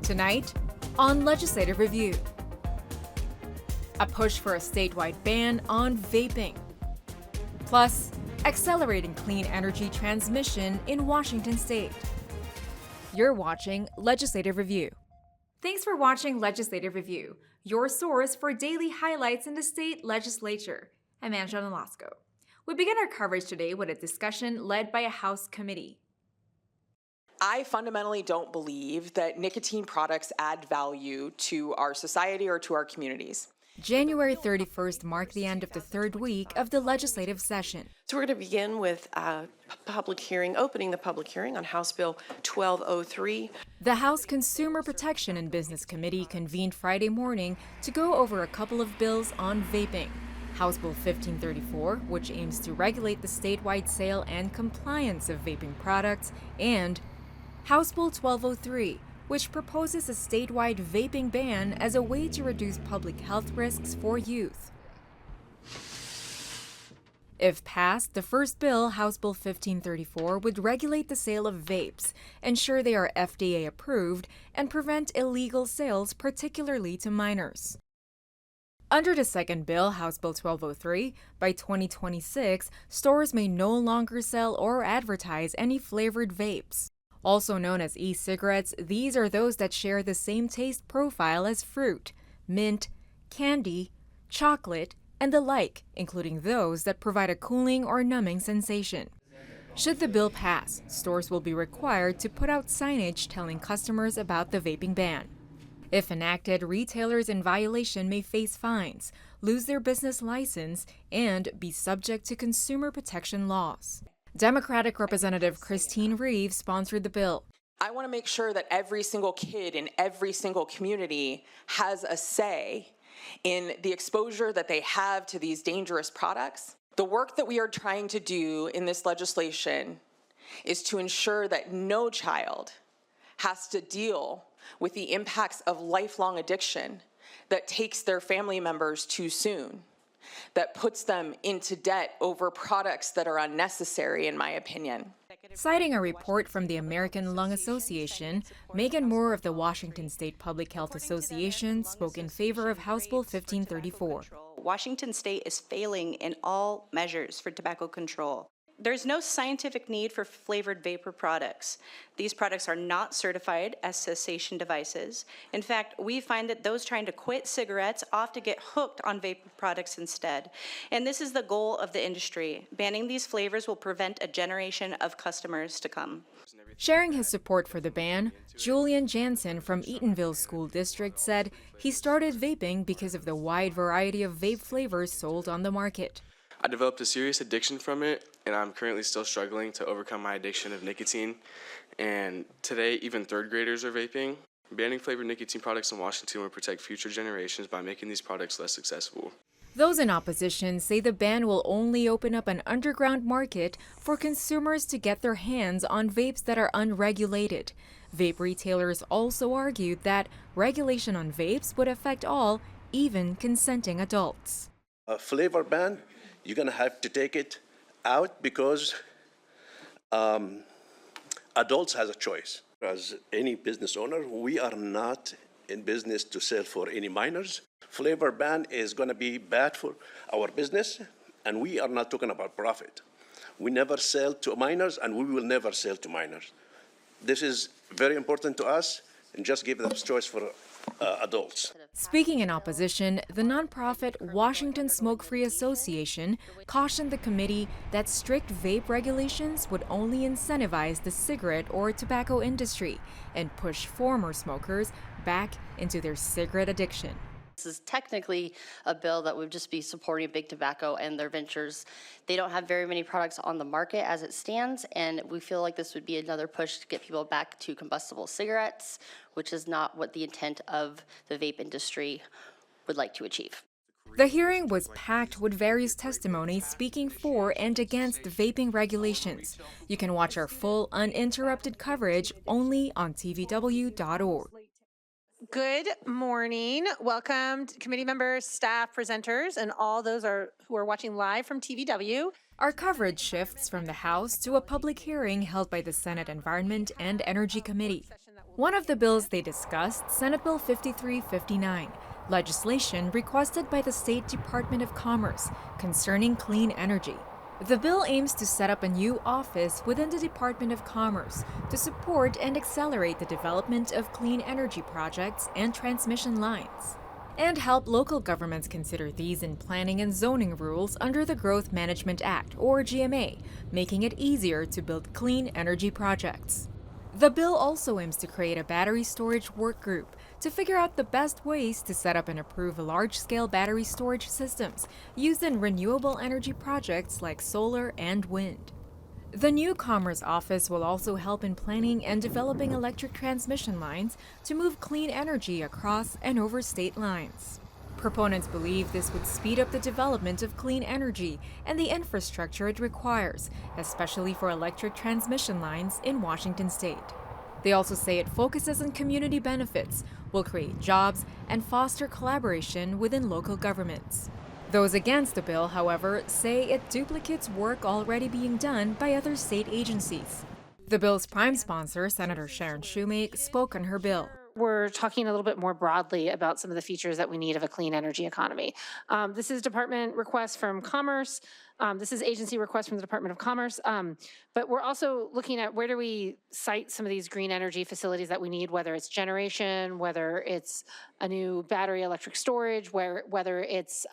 Tonight, on Legislative Review. A push for a statewide ban on vaping. Plus, accelerating clean energy transmission in Washington state. You're watching Legislative Review. Thanks for watching Legislative Review, your source for daily highlights in the state legislature. I'm Angela Nolasco. We begin our coverage today with a discussion led by a House committee. I fundamentally don't believe that nicotine products add value to our society or to our communities. January 31st marked the end of the third week of the legislative session. So we're going to begin with opening the public hearing on House Bill 1203. The House Consumer Protection and Business Committee convened Friday morning to go over a couple of bills on vaping. House Bill 1534, which aims to regulate the statewide sale and compliance of vaping products, and House Bill 1203, which proposes a statewide vaping ban as a way to reduce public health risks for youth. If passed, the first bill, House Bill 1534, would regulate the sale of vapes, ensure they are FDA approved, and prevent illegal sales, particularly to minors. Under the second bill, House Bill 1203, by 2026, stores may no longer sell or advertise any flavored vapes. Also known as e-cigarettes, these are those that share the same taste profile as fruit, mint, candy, chocolate, and the like, including those that provide a cooling or numbing sensation. Should the bill pass, stores will be required to put out signage telling customers about the vaping ban. If enacted, retailers in violation may face fines, lose their business license, and be subject to consumer protection laws. Democratic Representative Christine Reeves sponsored the bill. I want to make sure that every single kid in every single community has a say in the exposure that they have to these dangerous products. The work that we are trying to do in this legislation is to ensure that no child has to deal with the impacts of lifelong addiction that takes their family members too soon, that puts them into debt over products that are unnecessary, in my opinion. Citing a report from the American Lung Association, Megan Moore of the Washington State Public Health Association spoke in favor of House Bill 1534. Washington State is failing in all measures for tobacco control. There's no scientific need for flavored vapor products. These products are not certified as cessation devices. In fact, we find that those trying to quit cigarettes often get hooked on vapor products instead. And this is the goal of the industry. Banning these flavors will prevent a generation of customers to come. Sharing his support for the ban, Julian Jansen from Eatonville School District said he started vaping because of the wide variety of vape flavors sold on the market. I developed a serious addiction from it, and I'm currently still struggling to overcome my addiction of nicotine. And today, even third graders are vaping. Banning flavored nicotine products in Washington will protect future generations by making these products less accessible. Those in opposition say the ban will only open up an underground market for consumers to get their hands on vapes that are unregulated. Vape retailers also argued that regulation on vapes would affect all, even consenting adults. A flavor ban, you're going to have to take it out because adults has a choice. As any business owner, we are not in business to sell for any minors. Flavor ban is going to be bad for our business, and we are not talking about profit. We never sell to minors, and we will never sell to minors. This is very important to us, and just give them choice for adults. Speaking in opposition, the nonprofit Washington Smoke-Free Association cautioned the committee that strict vape regulations would only incentivize the cigarette or tobacco industry and push former smokers back into their cigarette addiction. This is technically a bill that would just be supporting big tobacco and their ventures. They don't have very many products on the market as it stands, and we feel like this would be another push to get people back to combustible cigarettes, which is not what the intent of the vape industry would like to achieve. The hearing was packed with various testimonies speaking for and against vaping regulations. You can watch our full, uninterrupted coverage only on tvw.org. Good morning. Welcome to committee members, staff, presenters, and all those who are watching live from TVW. Our coverage shifts from the House to a public hearing held by the Senate Environment and Energy Committee. One of the bills they discussed, Senate Bill 5359, legislation requested by the State Department of Commerce concerning clean energy. The bill aims to set up a new office within the Department of Commerce to support and accelerate the development of clean energy projects and transmission lines, and help local governments consider these in planning and zoning rules under the Growth Management Act, or GMA, making it easier to build clean energy projects. The bill also aims to create a battery storage work group to figure out the best ways to set up and approve large-scale battery storage systems used in renewable energy projects like solar and wind. The new Commerce Office will also help in planning and developing electric transmission lines to move clean energy across and over state lines. Proponents believe this would speed up the development of clean energy and the infrastructure it requires, especially for electric transmission lines in Washington state. They also say it focuses on community benefits, will create jobs, and foster collaboration within local governments. Those against the bill, however, say it duplicates work already being done by other state agencies. The bill's prime sponsor, Senator Sharon Shoemake, spoke on her bill. We're talking a little bit more broadly about some of the features that we need of a clean energy economy. This is department request from Commerce. This is agency request from the Department of Commerce. But we're also looking at where do we site some of these green energy facilities that we need, whether it's generation, whether it's a new battery electric storage, whether it's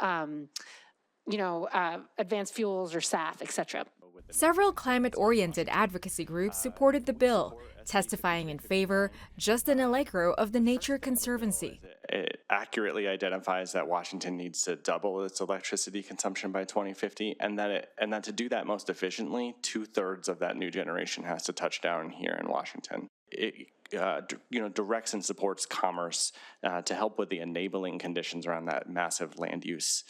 advanced fuels or SAF, et cetera. Several climate-oriented advocacy groups supported the bill, testifying in favor. Justin Allegro of the Nature Conservancy. It accurately identifies that Washington needs to double its electricity consumption by 2050, and that to do that most efficiently, 2/3 of that new generation has to touch down here in Washington. It directs and supports commerce to help with the enabling conditions around that massive land use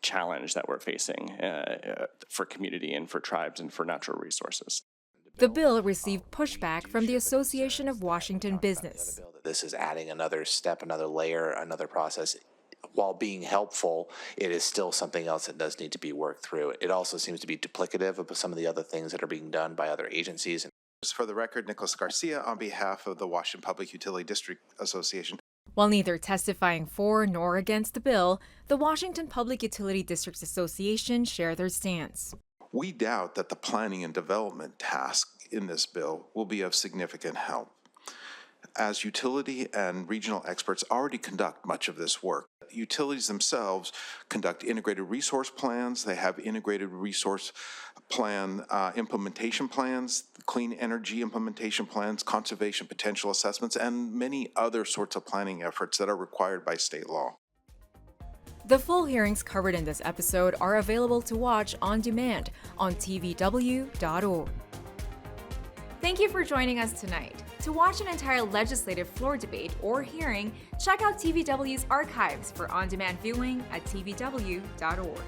challenge that we're facing for community and for tribes and for natural resources. The bill received pushback from the Association of Washington Business. This is adding another step, another layer, another process. While being helpful, it is still something else that does need to be worked through. It also seems to be duplicative of some of the other things that are being done by other agencies. For the record, Nicholas Garcia on behalf of the Washington Public Utility District Association. While neither testifying for nor against the bill, the Washington Public Utility Districts Association share their stance. We doubt that the planning and development task in this bill will be of significant help, as utility and regional experts already conduct much of this work. Utilities themselves conduct integrated resource plans. They have integrated resource plan implementation plans, clean energy implementation plans, conservation potential assessments, and many other sorts of planning efforts that are required by state law. The full hearings covered in this episode are available to watch on demand on tvw.org. Thank you for joining us tonight. To watch an entire legislative floor debate or hearing, check out TVW's archives for on-demand viewing at tvw.org.